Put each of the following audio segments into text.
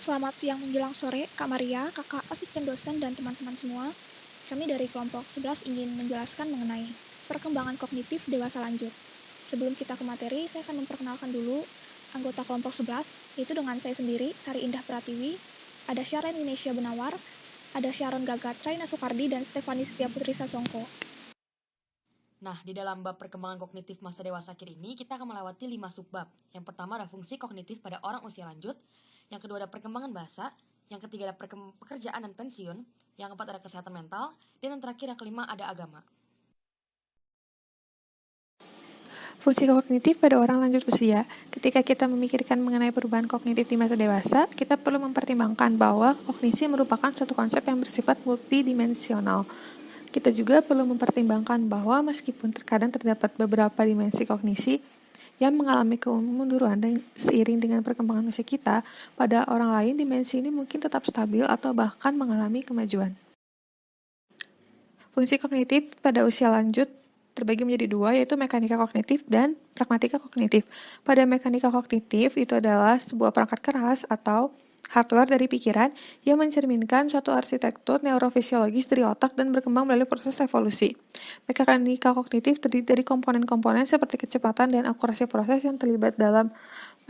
Selamat siang menjelang sore, Kak Maria, kakak asisten dosen, dan teman-teman semua. Kami dari kelompok 11 ingin menjelaskan mengenai perkembangan kognitif dewasa lanjut. Sebelum kita ke materi, saya akan memperkenalkan dulu anggota kelompok 11, yaitu dengan saya sendiri, Sari Indah Pratiwi, ada Sharon Inesia Benawar, ada Sharon Gagat, Raina Soekardi, dan Stefani Setia Putri Sasongko. Nah, di dalam bab perkembangan kognitif masa dewasa akhir ini, kita akan melewati 5 subbab. Yang pertama ada fungsi kognitif pada orang usia lanjut, yang kedua ada perkembangan bahasa, yang ketiga ada pekerjaan dan pensiun, yang keempat ada kesehatan mental, dan yang terakhir yang kelima ada agama. Fungsi kognitif pada orang lanjut usia. Ketika kita memikirkan mengenai perubahan kognitif di masa dewasa, kita perlu mempertimbangkan bahwa kognisi merupakan suatu konsep yang bersifat multidimensional. Kita juga perlu mempertimbangkan bahwa meskipun terkadang terdapat beberapa dimensi kognisi yang mengalami kemunduran dan seiring dengan perkembangan usia kita, pada orang lain dimensi ini mungkin tetap stabil atau bahkan mengalami kemajuan. Fungsi kognitif pada usia lanjut terbagi menjadi dua, yaitu mekanika kognitif dan pragmatika kognitif. Pada mekanika kognitif itu adalah sebuah perangkat keras atau hardware dari pikiran yang mencerminkan suatu arsitektur neurofisiologis dari otak dan berkembang melalui proses evolusi. Mekanika kognitif terdiri dari komponen-komponen seperti kecepatan dan akurasi proses yang terlibat dalam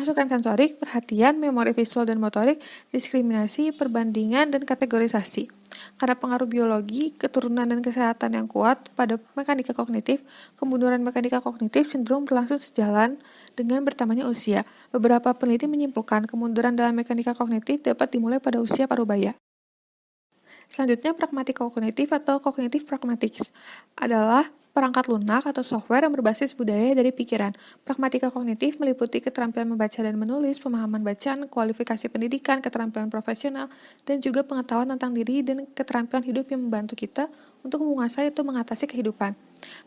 masukan sensorik, perhatian, memori visual dan motorik, diskriminasi, perbandingan, dan kategorisasi. Karena pengaruh biologi, keturunan, dan kesehatan yang kuat pada mekanika kognitif, kemunduran mekanika kognitif cenderung berlangsung sejalan dengan bertambahnya usia. Beberapa peneliti menyimpulkan kemunduran dalam mekanika kognitif dapat dimulai pada usia parubaya. Selanjutnya, pragmatika kognitif atau cognitive pragmatics adalah perangkat lunak atau software yang berbasis budaya dari pikiran. Pragmatika kognitif meliputi keterampilan membaca dan menulis, pemahaman bacaan, kualifikasi pendidikan, keterampilan profesional, dan juga pengetahuan tentang diri dan keterampilan hidup yang membantu kita untuk menguasai atau mengatasi kehidupan.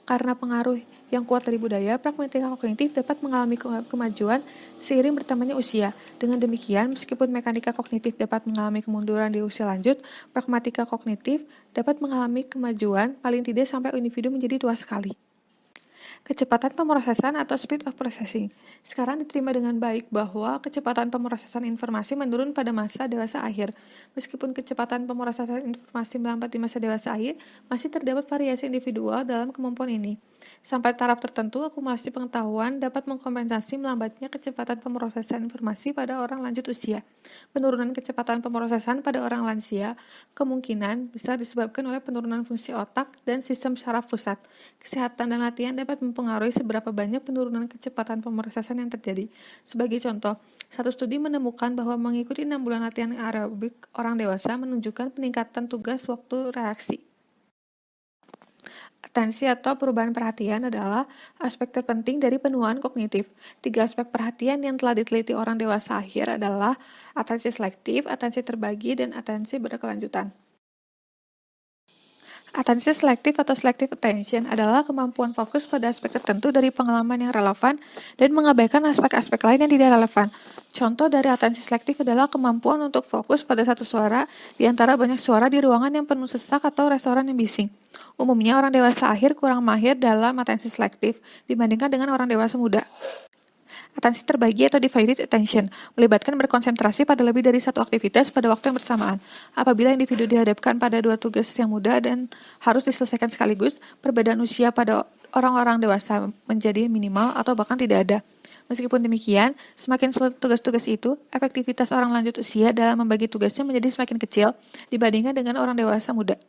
Karena pengaruh yang kuat dari budaya, pragmatika kognitif dapat mengalami kemajuan seiring bertambahnya usia. Dengan demikian, meskipun mekanika kognitif dapat mengalami kemunduran di usia lanjut, pragmatika kognitif dapat mengalami kemajuan paling tidak sampai individu menjadi tua sekali. Kecepatan pemrosesan atau speed of processing. Sekarang diterima dengan baik bahwa kecepatan pemrosesan informasi menurun pada masa dewasa akhir. Meskipun kecepatan pemrosesan informasi melambat di masa dewasa akhir, masih terdapat variasi individual dalam kemampuan ini. Sampai taraf tertentu, akumulasi pengetahuan dapat mengkompensasi melambatnya kecepatan pemrosesan informasi pada orang lanjut usia. Penurunan kecepatan pemrosesan pada orang lansia kemungkinan bisa disebabkan oleh penurunan fungsi otak dan sistem saraf pusat. Kesehatan dan latihan dapat mempengaruhi seberapa banyak penurunan kecepatan pemrosesan yang terjadi. Sebagai contoh, satu studi menemukan bahwa mengikuti 6 bulan latihan aerobik orang dewasa menunjukkan peningkatan tugas waktu reaksi. Atensi atau perubahan perhatian adalah aspek terpenting dari penuaan kognitif. 3 aspek perhatian yang telah diteliti orang dewasa akhir adalah atensi selektif, atensi terbagi, dan atensi berkelanjutan. Atensi selektif atau selective attention adalah kemampuan fokus pada aspek tertentu dari pengalaman yang relevan dan mengabaikan aspek-aspek lain yang tidak relevan. Contoh dari atensi selektif adalah kemampuan untuk fokus pada satu suara di antara banyak suara di ruangan yang penuh sesak atau restoran yang bising. Umumnya orang dewasa akhir kurang mahir dalam atensi selektif dibandingkan dengan orang dewasa muda. Atensi terbagi atau divided attention melibatkan berkonsentrasi pada lebih dari satu aktivitas pada waktu yang bersamaan. Apabila individu dihadapkan pada 2 tugas yang mudah dan harus diselesaikan sekaligus, perbedaan usia pada orang-orang dewasa menjadi minimal atau bahkan tidak ada. Meskipun demikian, semakin sulit tugas-tugas itu, efektivitas orang lanjut usia dalam membagi tugasnya menjadi semakin kecil dibandingkan dengan orang dewasa muda.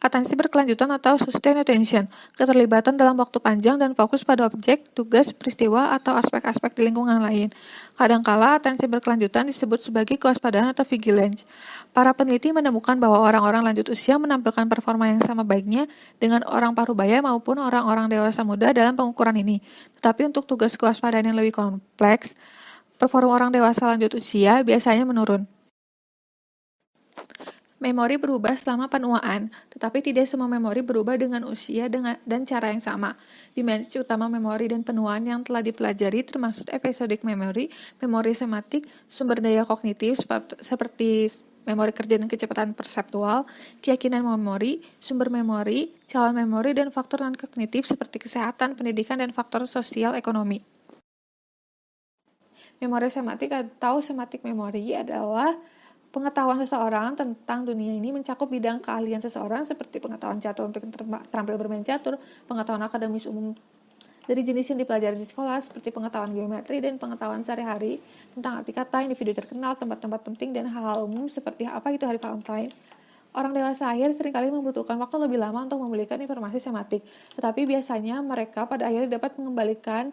Atensi berkelanjutan atau sustained attention, keterlibatan dalam waktu panjang dan fokus pada objek, tugas, peristiwa, atau aspek-aspek di lingkungan lain. Kadangkala atensi berkelanjutan disebut sebagai kewaspadaan atau vigilance. Para peneliti menemukan bahwa orang-orang lanjut usia menampilkan performa yang sama baiknya dengan orang parubaya maupun orang-orang dewasa muda dalam pengukuran ini. Tetapi untuk tugas kewaspadaan yang lebih kompleks, performa orang dewasa lanjut usia biasanya menurun. Memori berubah selama penuaan, tetapi tidak semua memori berubah dengan usia dan cara yang sama. Dimensi utama memori dan penuaan yang telah dipelajari termasuk episodic memory, memori semantik, sumber daya kognitif seperti memori kerja dan kecepatan perseptual, keyakinan memori, sumber memori, calon memori, dan faktor non-kognitif seperti kesehatan, pendidikan, dan faktor sosial ekonomi. Memori sematik atau semantic memory adalah pengetahuan seseorang tentang dunia ini mencakup bidang keahlian seseorang seperti pengetahuan catur untuk terampil bermain catur, pengetahuan akademis umum dari jenis yang dipelajari di sekolah seperti pengetahuan geometri dan pengetahuan sehari-hari tentang arti kata, individu terkenal, tempat-tempat penting, dan hal-hal umum seperti apa itu hari Valentine. Orang dewasa akhir seringkali membutuhkan waktu lebih lama untuk memulihkan informasi sematik, tetapi biasanya mereka pada akhirnya dapat mengembalikan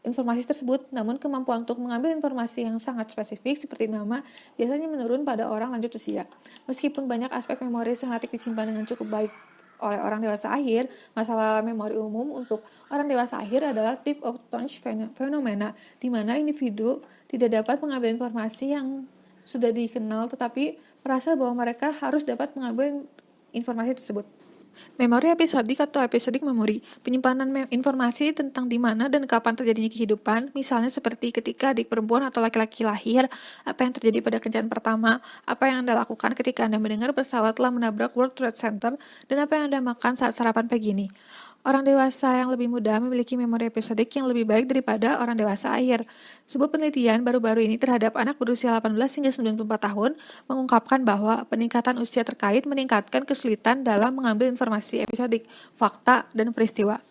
informasi tersebut, namun kemampuan untuk mengambil informasi yang sangat spesifik seperti nama biasanya menurun pada orang lanjut usia. Meskipun banyak aspek memori sematik disimpan dengan cukup baik oleh orang dewasa akhir, masalah memori umum untuk orang dewasa akhir adalah tip of tongue fenomena, di mana individu tidak dapat mengambil informasi yang sudah dikenal tetapi merasa bahwa mereka harus dapat mengambil informasi tersebut. Memori episodik atau episodik memori, penyimpanan informasi tentang di mana dan kapan terjadinya kehidupan, misalnya seperti ketika adik perempuan atau laki-laki lahir, apa yang terjadi pada kencan pertama, apa yang Anda lakukan ketika Anda mendengar pesawat telah menabrak World Trade Center, dan apa yang Anda makan saat sarapan pagi ini. Orang dewasa yang lebih muda memiliki memori episodik yang lebih baik daripada orang dewasa akhir. Sebuah penelitian baru-baru ini terhadap anak berusia 18 hingga 94 tahun mengungkapkan bahwa peningkatan usia terkait meningkatkan kesulitan dalam mengambil informasi episodik, fakta, dan peristiwa.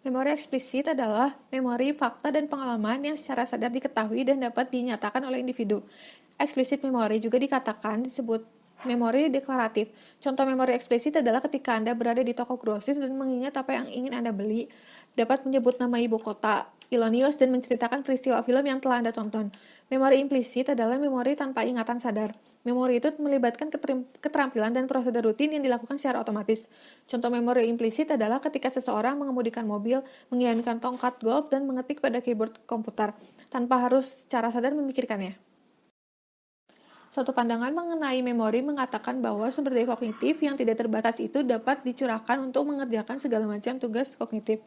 Memori eksplisit adalah memori, fakta, dan pengalaman yang secara sadar diketahui dan dapat dinyatakan oleh individu. Explicit memory juga disebut memori deklaratif. Contoh memori eksplisit adalah ketika Anda berada di toko grosis dan mengingat apa yang ingin Anda beli, dapat menyebut nama ibu kota, Illinois, dan menceritakan peristiwa film yang telah Anda tonton. Memori implisit adalah memori tanpa ingatan sadar. Memori itu melibatkan keterampilan dan prosedur rutin yang dilakukan secara otomatis. Contoh memori implisit adalah ketika seseorang mengemudikan mobil, mengirimkan tongkat golf, dan mengetik pada keyboard komputer, tanpa harus secara sadar memikirkannya. Suatu pandangan mengenai memori mengatakan bahwa sumber daya kognitif yang tidak terbatas itu dapat dicurahkan untuk mengerjakan segala macam tugas kognitif.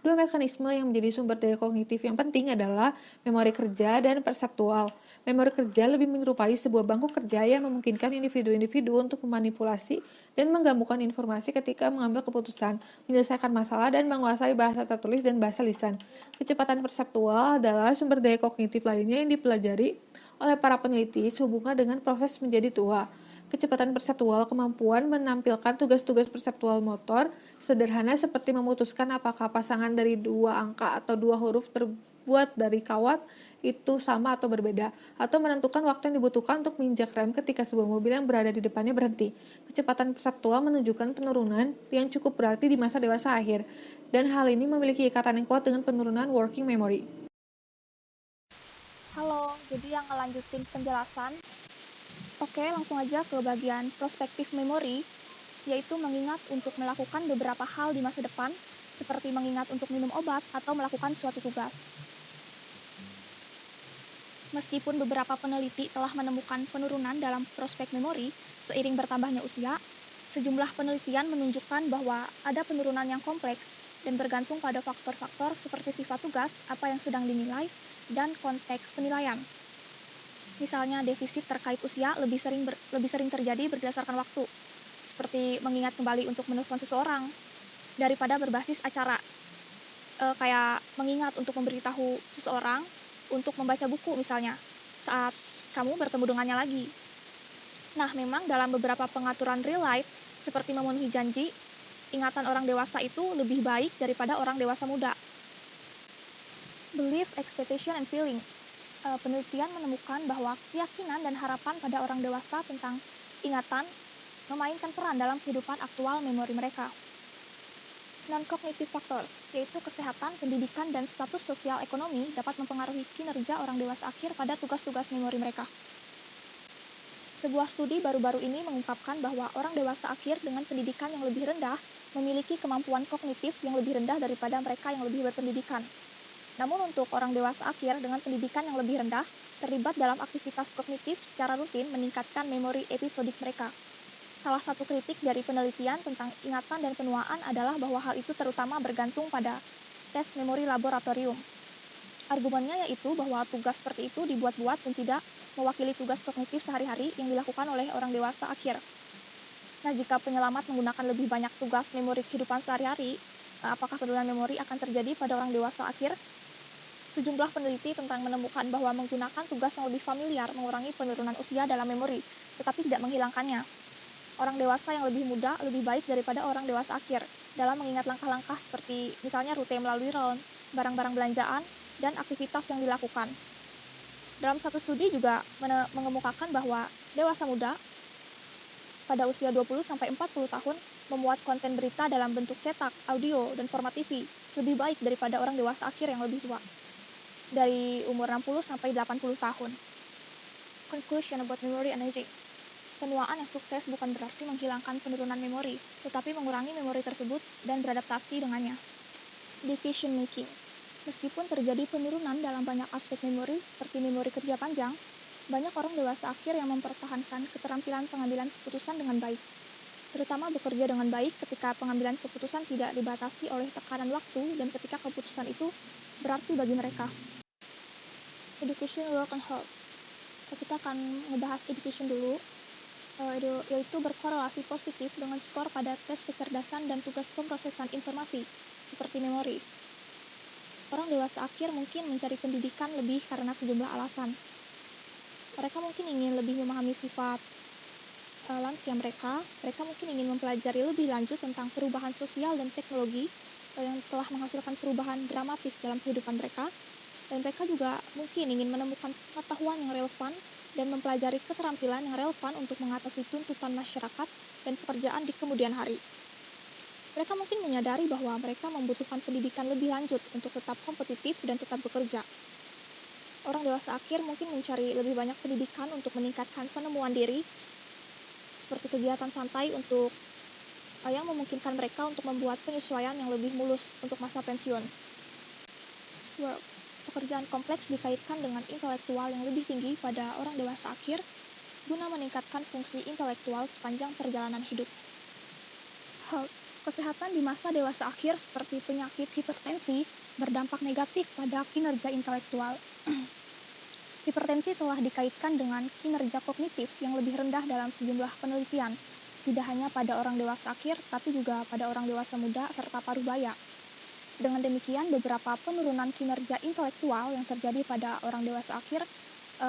Dua mekanisme yang menjadi sumber daya kognitif yang penting adalah memori kerja dan perseptual. Memori kerja lebih menyerupai sebuah bangku kerja yang memungkinkan individu-individu untuk memanipulasi dan menggabungkan informasi ketika mengambil keputusan, menyelesaikan masalah, dan menguasai bahasa tertulis dan bahasa lisan. Kecepatan perseptual adalah sumber daya kognitif lainnya yang dipelajari oleh para peneliti sehubungan dengan proses menjadi tua. Kecepatan perseptual kemampuan menampilkan tugas-tugas perseptual motor sederhana seperti memutuskan apakah pasangan dari dua angka atau dua huruf terbuat dari kawat itu sama atau berbeda, atau menentukan waktu yang dibutuhkan untuk menginjak rem ketika sebuah mobil yang berada di depannya berhenti. Kecepatan perseptual menunjukkan penurunan yang cukup berarti di masa dewasa akhir, dan hal ini memiliki ikatan yang kuat dengan penurunan working memory. Halo, jadi yang ngelanjutin penjelasan. Oke, langsung aja ke bagian prospektif memori, yaitu mengingat untuk melakukan beberapa hal di masa depan, seperti mengingat untuk minum obat atau melakukan suatu tugas. Meskipun beberapa peneliti telah menemukan penurunan dalam prospek memori seiring bertambahnya usia, sejumlah penelitian menunjukkan bahwa ada penurunan yang kompleks dan bergantung pada faktor-faktor seperti sifat tugas, apa yang sedang dinilai, dan konteks penilaian. Misalnya, defisit terkait usia lebih sering terjadi berdasarkan waktu, seperti mengingat kembali untuk menelpon seseorang, daripada berbasis acara, kayak mengingat untuk memberitahu seseorang untuk membaca buku misalnya, saat kamu bertemu dengannya lagi. Nah, memang dalam beberapa pengaturan real life, seperti memenuhi janji, ingatan orang dewasa itu lebih baik daripada orang dewasa muda. Belief, expectation, and feeling. Penelitian menemukan bahwa keyakinan dan harapan pada orang dewasa tentang ingatan memainkan peran dalam kehidupan aktual memori mereka. Non-cognitive factors, yaitu kesehatan, pendidikan, dan status sosial ekonomi dapat mempengaruhi kinerja orang dewasa akhir pada tugas-tugas memori mereka. Sebuah studi baru-baru ini mengungkapkan bahwa orang dewasa akhir dengan pendidikan yang lebih rendah memiliki kemampuan kognitif yang lebih rendah daripada mereka yang lebih berpendidikan. Namun untuk orang dewasa akhir dengan pendidikan yang lebih rendah, terlibat dalam aktivitas kognitif secara rutin meningkatkan memori episodik mereka. Salah satu kritik dari penelitian tentang ingatan dan penuaan adalah bahwa hal itu terutama bergantung pada tes memori laboratorium. Argumennya yaitu bahwa tugas seperti itu dibuat-buat dan tidak mewakili tugas kognitif sehari-hari yang dilakukan oleh orang dewasa akhir. Nah, jika penyelamat menggunakan lebih banyak tugas memori kehidupan sehari-hari, apakah penurunan memori akan terjadi pada orang dewasa akhir? Sejumlah peneliti tentang menemukan bahwa menggunakan tugas yang lebih familiar mengurangi penurunan usia dalam memori, tetapi tidak menghilangkannya. Orang dewasa yang lebih muda lebih baik daripada orang dewasa akhir dalam mengingat langkah-langkah seperti misalnya rute melalui round, barang-barang belanjaan, dan aktivitas yang dilakukan. Dalam satu studi juga mengemukakan bahwa dewasa muda pada usia 20-40 tahun memuat konten berita dalam bentuk cetak, audio, dan format TV lebih baik daripada orang dewasa akhir yang lebih tua, dari umur 60-80 tahun. Conclusion about memory and aging. Penuaan yang sukses bukan berarti menghilangkan penurunan memori, tetapi mengurangi memori tersebut dan beradaptasi dengannya. Decision making. Meskipun terjadi penurunan dalam banyak aspek memori, seperti memori kerja panjang, banyak orang dewasa akhir yang mempertahankan keterampilan pengambilan keputusan dengan baik. Terutama bekerja dengan baik ketika pengambilan keputusan tidak dibatasi oleh tekanan waktu dan ketika keputusan itu berarti bagi mereka. Education, work, and health. Kita akan ngebahas education dulu, yaitu berkorelasi positif dengan skor pada tes kecerdasan dan tugas pemrosesan informasi, seperti memori. Orang dewasa akhir mungkin mencari pendidikan lebih karena sejumlah alasan. Mereka mungkin ingin lebih memahami sifat lansia mereka mungkin ingin mempelajari lebih lanjut tentang perubahan sosial dan teknologi yang telah menghasilkan perubahan dramatis dalam kehidupan mereka, dan mereka juga mungkin ingin menemukan pengetahuan yang relevan dan mempelajari keterampilan yang relevan untuk mengatasi tuntutan masyarakat dan pekerjaan di kemudian hari. Mereka mungkin menyadari bahwa mereka membutuhkan pendidikan lebih lanjut untuk tetap kompetitif dan tetap bekerja. Orang dewasa akhir mungkin mencari lebih banyak pendidikan untuk meningkatkan penemuan diri, seperti kegiatan santai yang memungkinkan mereka untuk membuat penyesuaian yang lebih mulus untuk masa pensiun. Pekerjaan kompleks dikaitkan dengan intelektual yang lebih tinggi pada orang dewasa akhir guna meningkatkan fungsi intelektual sepanjang perjalanan hidup. Kesehatan di masa dewasa akhir seperti penyakit hipertensi berdampak negatif pada kinerja intelektual. Hipertensi telah dikaitkan dengan kinerja kognitif yang lebih rendah dalam sejumlah penelitian, tidak hanya pada orang dewasa akhir, tapi juga pada orang dewasa muda serta parubaya. Dengan demikian, beberapa penurunan kinerja intelektual yang terjadi pada orang dewasa akhir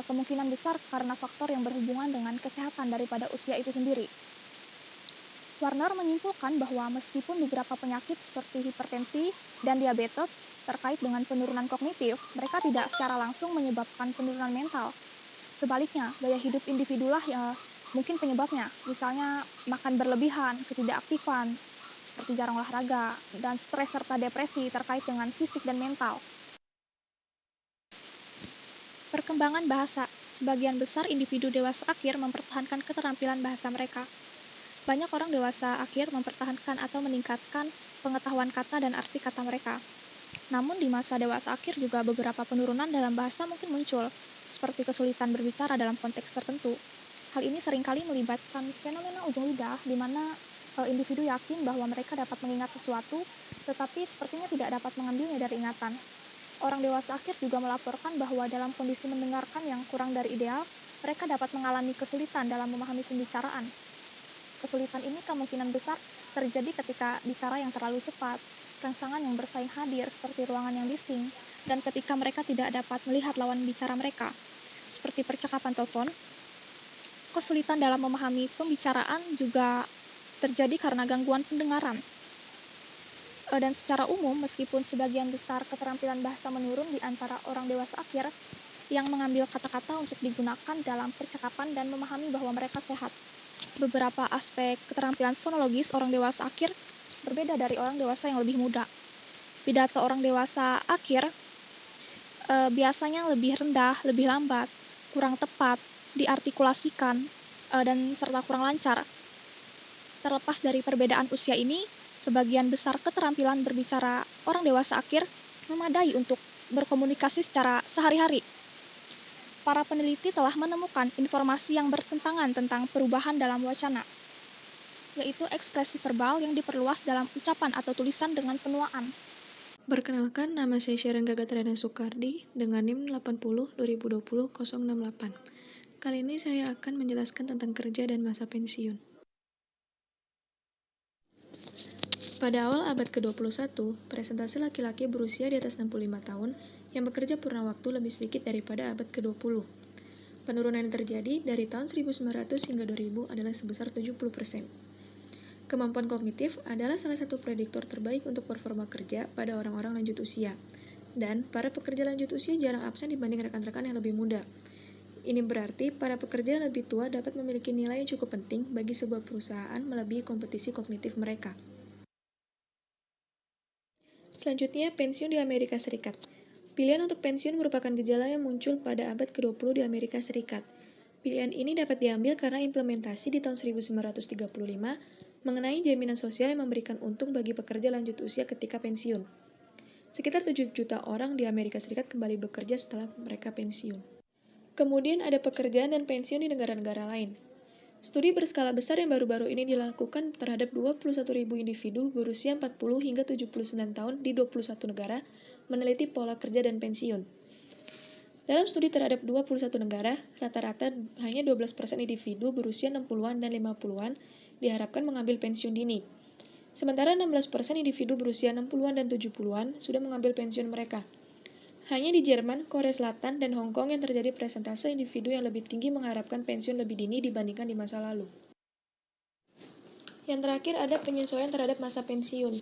kemungkinan besar karena faktor yang berhubungan dengan kesehatan daripada usia itu sendiri. Warner menyimpulkan bahwa meskipun beberapa penyakit seperti hipertensi dan diabetes terkait dengan penurunan kognitif, mereka tidak secara langsung menyebabkan penurunan mental. Sebaliknya, gaya hidup individulah yang mungkin penyebabnya, misalnya makan berlebihan, ketidakaktifan, seperti jarang olahraga, dan stres serta depresi terkait dengan fisik dan mental. Perkembangan bahasa. Sebagian besar individu dewasa akhir mempertahankan keterampilan bahasa mereka. Banyak orang dewasa akhir mempertahankan atau meningkatkan pengetahuan kata dan arti kata mereka. Namun di masa dewasa akhir juga beberapa penurunan dalam bahasa mungkin muncul, seperti kesulitan berbicara dalam konteks tertentu. Hal ini seringkali melibatkan fenomena ujung lidah, di mana individu yakin bahwa mereka dapat mengingat sesuatu, tetapi sepertinya tidak dapat mengambilnya dari ingatan. Orang dewasa akhir juga melaporkan bahwa dalam kondisi mendengarkan yang kurang dari ideal, mereka dapat mengalami kesulitan dalam memahami pembicaraan. Kesulitan ini kemungkinan besar terjadi ketika bicara yang terlalu cepat, rangsangan yang bersaing hadir seperti ruangan yang bising, dan ketika mereka tidak dapat melihat lawan bicara mereka, seperti percakapan telepon. Kesulitan dalam memahami pembicaraan juga terjadi karena gangguan pendengaran. Dan secara umum, meskipun sebagian besar keterampilan bahasa menurun di antara orang dewasa akhir yang mengambil kata-kata untuk digunakan dalam percakapan dan memahami bahwa mereka sehat, beberapa aspek keterampilan fonologis orang dewasa akhir berbeda dari orang dewasa yang lebih muda. Pidato orang dewasa akhir biasanya lebih rendah, lebih lambat, kurang tepat, diartikulasikan, dan serta kurang lancar. Terlepas dari perbedaan usia ini, sebagian besar keterampilan berbicara orang dewasa akhir memadai untuk berkomunikasi secara sehari-hari. Para peneliti telah menemukan informasi yang bertentangan tentang perubahan dalam wacana, yaitu ekspresi verbal yang diperluas dalam ucapan atau tulisan dengan penuaan. Perkenalkan, nama saya Sharon Gagatrena Soekardi dengan NIM 80-2020-068. Kali ini saya akan menjelaskan tentang kerja dan masa pensiun. Pada awal abad ke-21, presentasi laki-laki berusia di atas 65 tahun yang bekerja purna waktu lebih sedikit daripada abad ke-20. Penurunan yang terjadi dari tahun 1900 hingga 2000 adalah sebesar 70%. Kemampuan kognitif adalah salah satu prediktor terbaik untuk performa kerja pada orang-orang lanjut usia. Dan para pekerja lanjut usia jarang absen dibanding rekan-rekan yang lebih muda. Ini berarti para pekerja yang lebih tua dapat memiliki nilai yang cukup penting bagi sebuah perusahaan melebihi kompetisi kognitif mereka. Selanjutnya, pensiun di Amerika Serikat. Pilihan untuk pensiun merupakan gejala yang muncul pada abad ke-20 di Amerika Serikat. Pilihan ini dapat diambil karena implementasi di tahun 1935 mengenai jaminan sosial yang memberikan untung bagi pekerja lanjut usia ketika pensiun. Sekitar 7 juta orang di Amerika Serikat kembali bekerja setelah mereka pensiun. Kemudian ada pekerjaan dan pensiun di negara-negara lain. Studi berskala besar yang baru-baru ini dilakukan terhadap 21.000 individu berusia 40 hingga 79 tahun di 21 negara meneliti pola kerja dan pensiun. Dalam studi terhadap 21 negara, rata-rata hanya 12% individu berusia 60-an dan 50-an diharapkan mengambil pensiun dini. Sementara 16% individu berusia 60-an dan 70-an sudah mengambil pensiun mereka. Hanya di Jerman, Korea Selatan, dan Hong Kong yang terjadi persentase individu yang lebih tinggi mengharapkan pensiun lebih dini dibandingkan di masa lalu. Yang terakhir ada penyesuaian terhadap masa pensiun.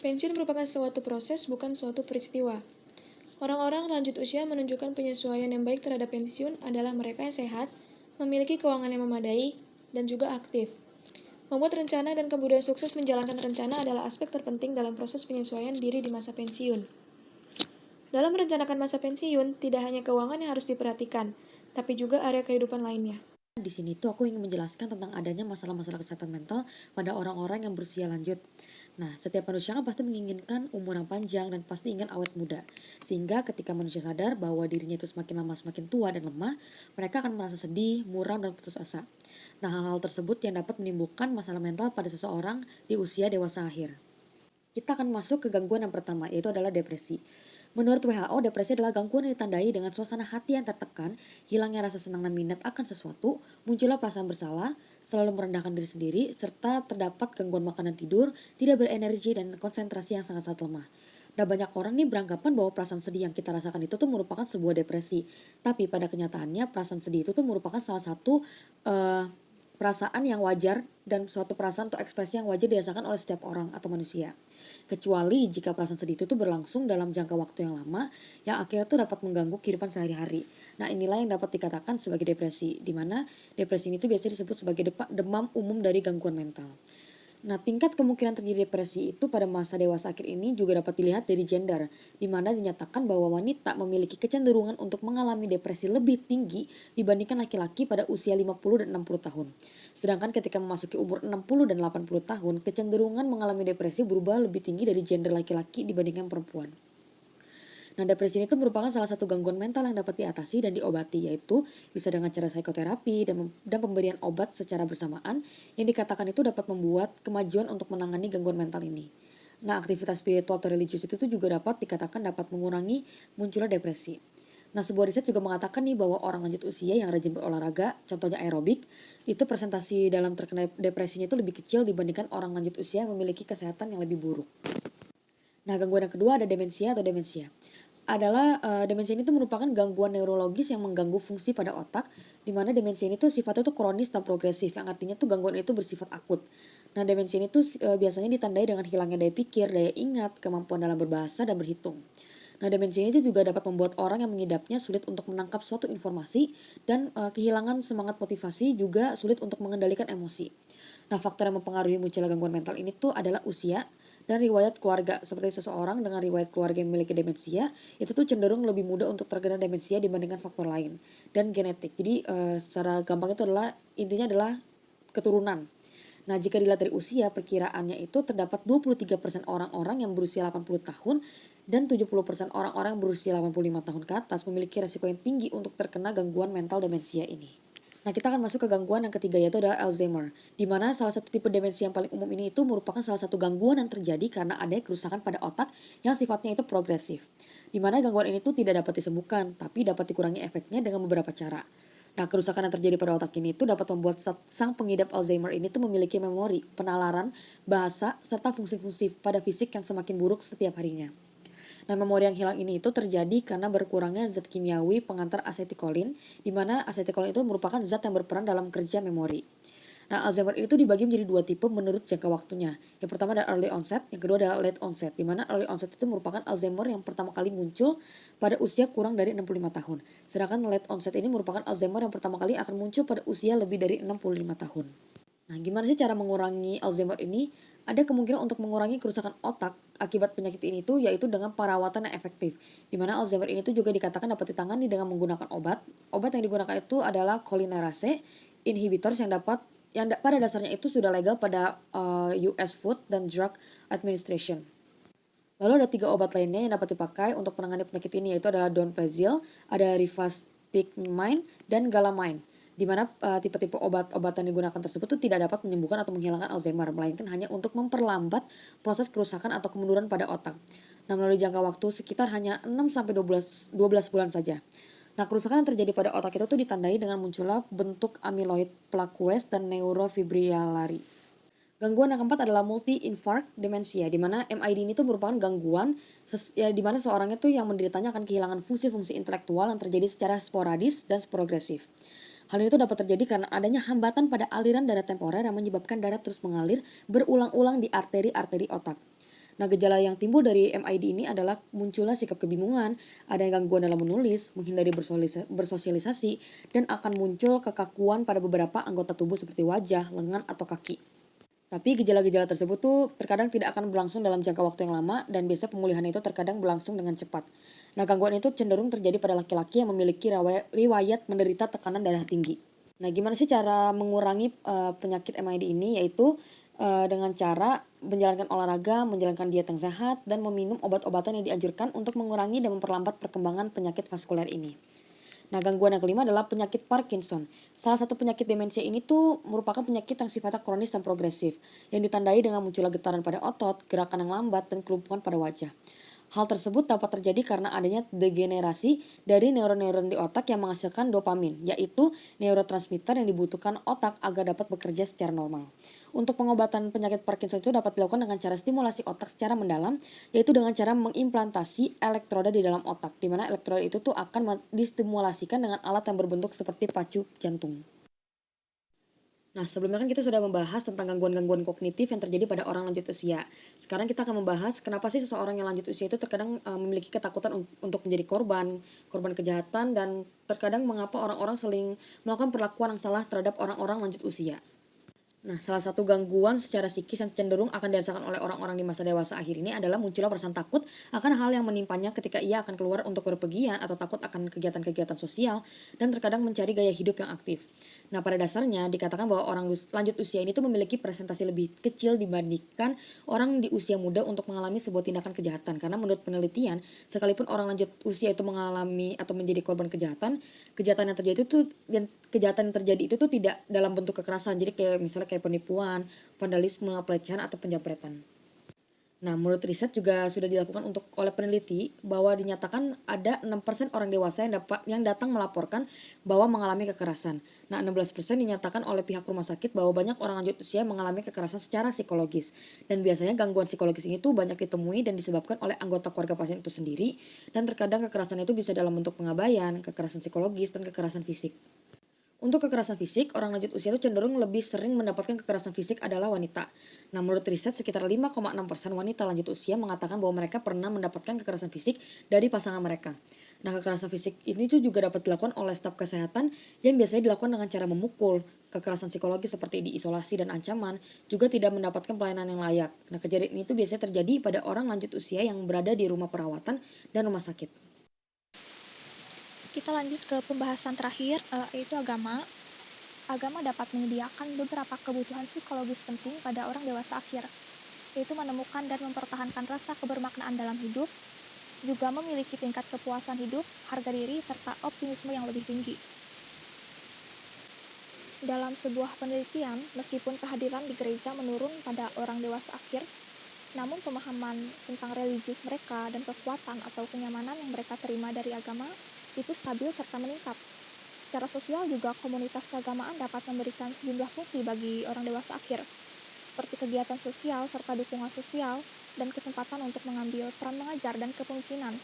Pensiun merupakan suatu proses, bukan suatu peristiwa. Orang-orang lanjut usia menunjukkan penyesuaian yang baik terhadap pensiun adalah mereka yang sehat, memiliki keuangan yang memadai, dan juga aktif. Membuat rencana dan kemudian sukses menjalankan rencana adalah aspek terpenting dalam proses penyesuaian diri di masa pensiun. Dalam merencanakan masa pensiun, tidak hanya keuangan yang harus diperhatikan, tapi juga area kehidupan lainnya. Di sini tuh aku ingin menjelaskan tentang adanya masalah-masalah kesehatan mental pada orang-orang yang berusia lanjut. Nah, setiap manusia kan pasti menginginkan umur yang panjang dan pasti ingin awet muda. Sehingga ketika manusia sadar bahwa dirinya itu semakin lama semakin tua dan lemah, mereka akan merasa sedih, muram, dan putus asa. Nah, hal-hal tersebut yang dapat menimbulkan masalah mental pada seseorang di usia dewasa akhir. Kita akan masuk ke gangguan yang pertama, yaitu adalah depresi. Menurut WHO, depresi adalah gangguan yang ditandai dengan suasana hati yang tertekan, hilangnya rasa senang dan minat akan sesuatu, munculnya perasaan bersalah, selalu merendahkan diri sendiri, serta terdapat gangguan makan dan tidur, tidak berenergi, dan konsentrasi yang sangat-sangat lemah. Nah, banyak orang nih beranggapan bahwa perasaan sedih yang kita rasakan itu tuh merupakan sebuah depresi. Tapi pada kenyataannya perasaan sedih itu tuh merupakan salah satu perasaan yang wajar dan suatu perasaan atau ekspresi yang wajar dirasakan oleh setiap orang atau manusia. Kecuali jika perasaan sedih itu tuh berlangsung dalam jangka waktu yang lama yang akhirnya tuh dapat mengganggu kehidupan sehari-hari. Nah, inilah yang dapat dikatakan sebagai depresi, di mana depresi ini tuh biasanya disebut sebagai demam umum dari gangguan mental. Nah, tingkat kemungkinan terjadi depresi itu pada masa dewasa akhir ini juga dapat dilihat dari gender, di mana dinyatakan bahwa wanita memiliki kecenderungan untuk mengalami depresi lebih tinggi dibandingkan laki-laki pada usia 50 dan 60 tahun. Sedangkan ketika memasuki umur 60 dan 80 tahun, kecenderungan mengalami depresi berubah lebih tinggi dari gender laki-laki dibandingkan perempuan. Nah, depresi itu merupakan salah satu gangguan mental yang dapat diatasi dan diobati, yaitu bisa dengan cara psikoterapi dan pemberian obat secara bersamaan yang dikatakan itu dapat membuat kemajuan untuk menangani gangguan mental ini. Nah, aktivitas spiritual atau religius itu juga dapat dikatakan dapat mengurangi munculnya depresi. Nah, sebuah riset juga mengatakan nih bahwa orang lanjut usia yang rajin berolahraga, contohnya aerobik, itu presentasi dalam terkena depresinya itu lebih kecil dibandingkan orang lanjut usia yang memiliki kesehatan yang lebih buruk. Nah, gangguan yang kedua ada demensia atau demensia. Demensia ini tuh merupakan gangguan neurologis yang mengganggu fungsi pada otak, di mana demensia ini tuh sifatnya tuh kronis dan progresif, yang artinya tuh gangguan itu bersifat akut. Nah, demensia ini tuh biasanya ditandai dengan hilangnya daya pikir, daya ingat, kemampuan dalam berbahasa dan berhitung. Nah, demensia ini juga dapat membuat orang yang mengidapnya sulit untuk menangkap suatu informasi dan kehilangan semangat motivasi, juga sulit untuk mengendalikan emosi. Nah, faktor yang mempengaruhi munculnya gangguan mental ini tuh adalah usia dan riwayat keluarga. Seperti seseorang dengan riwayat keluarga yang memiliki demensia, itu tuh cenderung lebih mudah untuk terkena demensia dibandingkan faktor lain. Dan genetik. Jadi secara gampang itu intinya adalah keturunan. Nah, jika dilihat dari usia, perkiraannya itu terdapat 23% orang-orang yang berusia 80 tahun dan 70% orang-orang yang berusia 85 tahun ke atas memiliki resiko yang tinggi untuk terkena gangguan mental demensia ini. Nah, kita akan masuk ke gangguan yang ketiga, yaitu adalah Alzheimer, di mana salah satu tipe demensia yang paling umum ini itu merupakan salah satu gangguan yang terjadi karena adanya kerusakan pada otak yang sifatnya itu progresif, di mana gangguan ini tuh tidak dapat disembuhkan, tapi dapat dikurangi efeknya dengan beberapa cara. Nah, kerusakan yang terjadi pada otak ini itu dapat membuat sang pengidap Alzheimer ini tuh memiliki memori, penalaran, bahasa, serta fungsi-fungsi pada fisik yang semakin buruk setiap harinya. Nah, memori yang hilang ini itu terjadi karena berkurangnya zat kimiawi pengantar asetilkolin, di mana asetilkolin itu merupakan zat yang berperan dalam kerja memori. Nah, Alzheimer itu dibagi menjadi dua tipe menurut jangka waktunya. Yang pertama adalah early onset, yang kedua adalah late onset, di mana early onset itu merupakan Alzheimer yang pertama kali muncul pada usia kurang dari 65 tahun. Sedangkan late onset ini merupakan Alzheimer yang pertama kali akan muncul pada usia lebih dari 65 tahun. Nah, gimana sih cara mengurangi Alzheimer ini? Ada kemungkinan untuk mengurangi kerusakan otak akibat penyakit ini tuh yaitu dengan perawatan yang efektif. Di mana Alzheimer ini tuh juga dikatakan dapat ditangani dengan menggunakan obat. Obat yang digunakan itu adalah cholinesterase inhibitors yang pada dasarnya itu sudah legal pada US Food and Drug Administration. Lalu ada 3 obat lainnya yang dapat dipakai untuk menangani penyakit ini, yaitu adalah donepezil, ada rivastigmine, dan galamine. Di mana tipe-tipe obat-obatan yang digunakan tersebut itu tidak dapat menyembuhkan atau menghilangkan Alzheimer, melainkan hanya untuk memperlambat proses kerusakan atau kemunduran pada otak. Nah, melalui jangka waktu sekitar hanya 6-12 bulan saja. Nah, kerusakan yang terjadi pada otak itu tuh ditandai dengan munculnya bentuk amyloid plaques dan neurofibrillary. Gangguan yang keempat adalah multi-infarct dementia, di mana MID ini tuh merupakan gangguan di mana seorang itu yang menderitanya akan kehilangan fungsi-fungsi intelektual yang terjadi secara sporadis dan progresif. Hal ini tuh dapat terjadi karena adanya hambatan pada aliran darah temporer yang menyebabkan darah terus mengalir berulang-ulang di arteri-arteri otak. Nah, gejala yang timbul dari MID ini adalah munculnya sikap kebingungan, ada gangguan dalam menulis, menghindari bersosialisasi, dan akan muncul kekakuan pada beberapa anggota tubuh seperti wajah, lengan, atau kaki. Tapi gejala-gejala tersebut tuh terkadang tidak akan berlangsung dalam jangka waktu yang lama dan biasa pemulihan itu terkadang berlangsung dengan cepat. Nah, gangguan itu cenderung terjadi pada laki-laki yang memiliki riwayat menderita tekanan darah tinggi. Nah, gimana sih cara mengurangi penyakit MID ini? Yaitu dengan cara menjalankan olahraga, menjalankan diet yang sehat, dan meminum obat-obatan yang dianjurkan untuk mengurangi dan memperlambat perkembangan penyakit vaskuler ini. Nah, gangguan yang kelima adalah penyakit Parkinson. Salah satu penyakit demensia ini tuh merupakan penyakit yang sifatnya kronis dan progresif, yang ditandai dengan munculnya getaran pada otot, gerakan yang lambat, dan kelumpuhan pada wajah. Hal tersebut dapat terjadi karena adanya degenerasi dari neuron-neuron di otak yang menghasilkan dopamin, yaitu neurotransmitter yang dibutuhkan otak agar dapat bekerja secara normal. Untuk pengobatan penyakit Parkinson itu dapat dilakukan dengan cara stimulasi otak secara mendalam, yaitu dengan cara mengimplantasi elektroda di dalam otak, di mana elektroda itu tuh akan distimulasikan dengan alat yang berbentuk seperti pacu jantung. Nah, sebelumnya kan kita sudah membahas tentang gangguan-gangguan kognitif yang terjadi pada orang lanjut usia. Sekarang kita akan membahas kenapa sih seseorang yang lanjut usia itu terkadang memiliki ketakutan untuk menjadi korban kejahatan, dan terkadang mengapa orang-orang sering melakukan perlakuan yang salah terhadap orang-orang lanjut usia. Nah, salah satu gangguan secara psikis yang cenderung akan dirasakan oleh orang-orang di masa dewasa akhir ini adalah munculnya perasaan takut akan hal yang menimpanya ketika ia akan keluar untuk berpergian atau takut akan kegiatan-kegiatan sosial dan terkadang mencari gaya hidup yang aktif. Nah, pada dasarnya dikatakan bahwa orang lanjut usia ini tuh memiliki presentasi lebih kecil dibandingkan orang di usia muda untuk mengalami sebuah tindakan kejahatan. Karena menurut penelitian, sekalipun orang lanjut usia itu mengalami atau menjadi korban kejahatan yang terjadi itu tuh tidak dalam bentuk kekerasan. Jadi kayak penipuan, vandalisme, pelecehan, atau penjamretan. Nah, menurut riset juga sudah dilakukan oleh peneliti bahwa dinyatakan ada 6% orang dewasa yang datang melaporkan bahwa mengalami kekerasan. Nah, 16% dinyatakan oleh pihak rumah sakit bahwa banyak orang lanjut usia mengalami kekerasan secara psikologis. Dan biasanya gangguan psikologis ini tuh banyak ditemui dan disebabkan oleh anggota keluarga pasien itu sendiri, dan terkadang kekerasan itu bisa dalam bentuk pengabaian, kekerasan psikologis, dan kekerasan fisik. Untuk kekerasan fisik, orang lanjut usia itu cenderung lebih sering mendapatkan kekerasan fisik adalah wanita. Nah, menurut riset, sekitar 5,6% wanita lanjut usia mengatakan bahwa mereka pernah mendapatkan kekerasan fisik dari pasangan mereka. Nah, kekerasan fisik ini tuh juga dapat dilakukan oleh staf kesehatan yang biasanya dilakukan dengan cara memukul. Kekerasan psikologis seperti diisolasi dan ancaman juga tidak mendapatkan pelayanan yang layak. Nah, kejadian ini tuh biasanya terjadi pada orang lanjut usia yang berada di rumah perawatan dan rumah sakit. Kita lanjut ke pembahasan terakhir, yaitu agama. Agama dapat menyediakan beberapa kebutuhan psikologis penting pada orang dewasa akhir, yaitu menemukan dan mempertahankan rasa kebermaknaan dalam hidup, juga memiliki tingkat kepuasan hidup, harga diri, serta optimisme yang lebih tinggi. Dalam sebuah penelitian, meskipun kehadiran di gereja menurun pada orang dewasa akhir, namun pemahaman tentang religius mereka dan kekuatan atau kenyamanan yang mereka terima dari agama itu stabil serta meningkat. Secara sosial juga komunitas keagamaan dapat memberikan sejumlah fungsi bagi orang dewasa akhir, seperti kegiatan sosial serta dukungan sosial, dan kesempatan untuk mengambil peran mengajar dan kepemimpinan.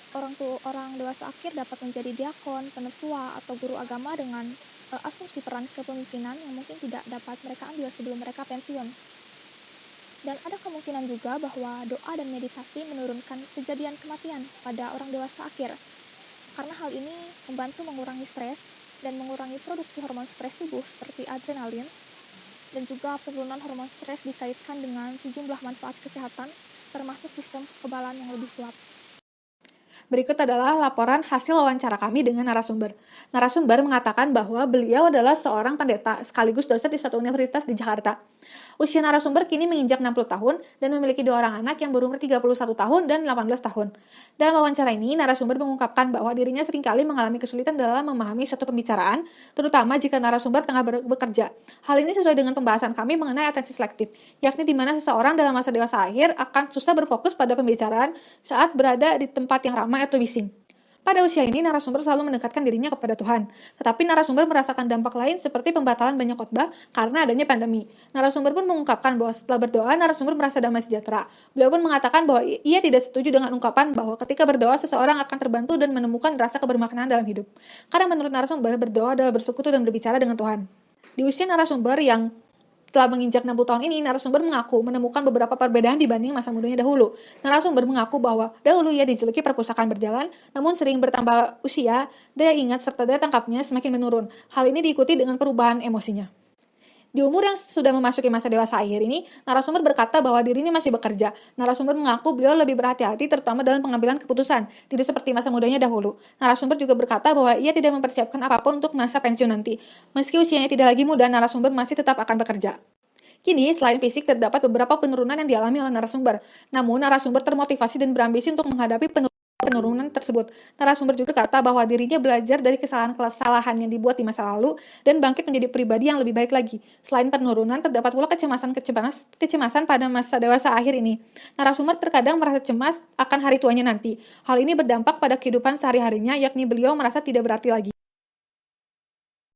Orang dewasa akhir dapat menjadi diakon, penetua, atau guru agama dengan asumsi peran kepemimpinan yang mungkin tidak dapat mereka ambil sebelum mereka pensiun. Dan ada kemungkinan juga bahwa doa dan meditasi menurunkan kejadian kematian pada orang dewasa akhir, karena hal ini membantu mengurangi stres dan mengurangi produksi hormon stres tubuh seperti adrenalin, dan juga penurunan hormon stres dikaitkan dengan sejumlah manfaat kesehatan, termasuk sistem kekebalan yang lebih kuat. Berikut adalah laporan hasil wawancara kami dengan narasumber. Narasumber mengatakan bahwa beliau adalah seorang pendeta sekaligus dosen di suatu universitas di Jakarta. Usia narasumber kini menginjak 60 tahun dan memiliki 2 orang anak yang berumur 31 tahun dan 18 tahun. Dalam wawancara ini, narasumber mengungkapkan bahwa dirinya seringkali mengalami kesulitan dalam memahami suatu pembicaraan, terutama jika narasumber tengah bekerja. Hal ini sesuai dengan pembahasan kami mengenai atensi selektif, yakni di mana seseorang dalam masa dewasa akhir akan susah berfokus pada pembicaraan saat berada di tempat yang ramai atau bising. Pada usia ini, narasumber selalu mendekatkan dirinya kepada Tuhan. Tetapi narasumber merasakan dampak lain seperti pembatalan banyak khotbah karena adanya pandemi. Narasumber pun mengungkapkan bahwa setelah berdoa, narasumber merasa damai sejahtera. Beliau pun mengatakan bahwa ia tidak setuju dengan ungkapan bahwa ketika berdoa, seseorang akan terbantu dan menemukan rasa kebermaknaan dalam hidup. Karena menurut narasumber, berdoa adalah bersekutu dan berbicara dengan Tuhan. Di usia narasumber yang telah menginjak 60 tahun ini, narasumber mengaku menemukan beberapa perbedaan dibanding masa mudanya dahulu. Narasumber mengaku bahwa dahulu ia dijuluki perpustakaan berjalan, namun sering bertambah usia, daya ingat serta daya tangkapnya semakin menurun. Hal ini diikuti dengan perubahan emosinya. Di umur yang sudah memasuki masa dewasa akhir ini, narasumber berkata bahwa dirinya masih bekerja. Narasumber mengaku beliau lebih berhati-hati terutama dalam pengambilan keputusan, tidak seperti masa mudanya dahulu. Narasumber juga berkata bahwa ia tidak mempersiapkan apapun untuk masa pensiun nanti. Meski usianya tidak lagi muda, narasumber masih tetap akan bekerja. Kini, selain fisik, terdapat beberapa penurunan yang dialami oleh narasumber. Namun, narasumber termotivasi dan berambisi untuk menghadapi penurunan tersebut. Narasumber juga berkata bahwa dirinya belajar dari kesalahan-kesalahan yang dibuat di masa lalu dan bangkit menjadi pribadi yang lebih baik lagi. Selain penurunan, terdapat pula kecemasan pada masa dewasa akhir ini. Narasumber terkadang merasa cemas akan hari tuanya nanti. Hal ini berdampak pada kehidupan sehari-harinya, yakni beliau merasa tidak berarti lagi.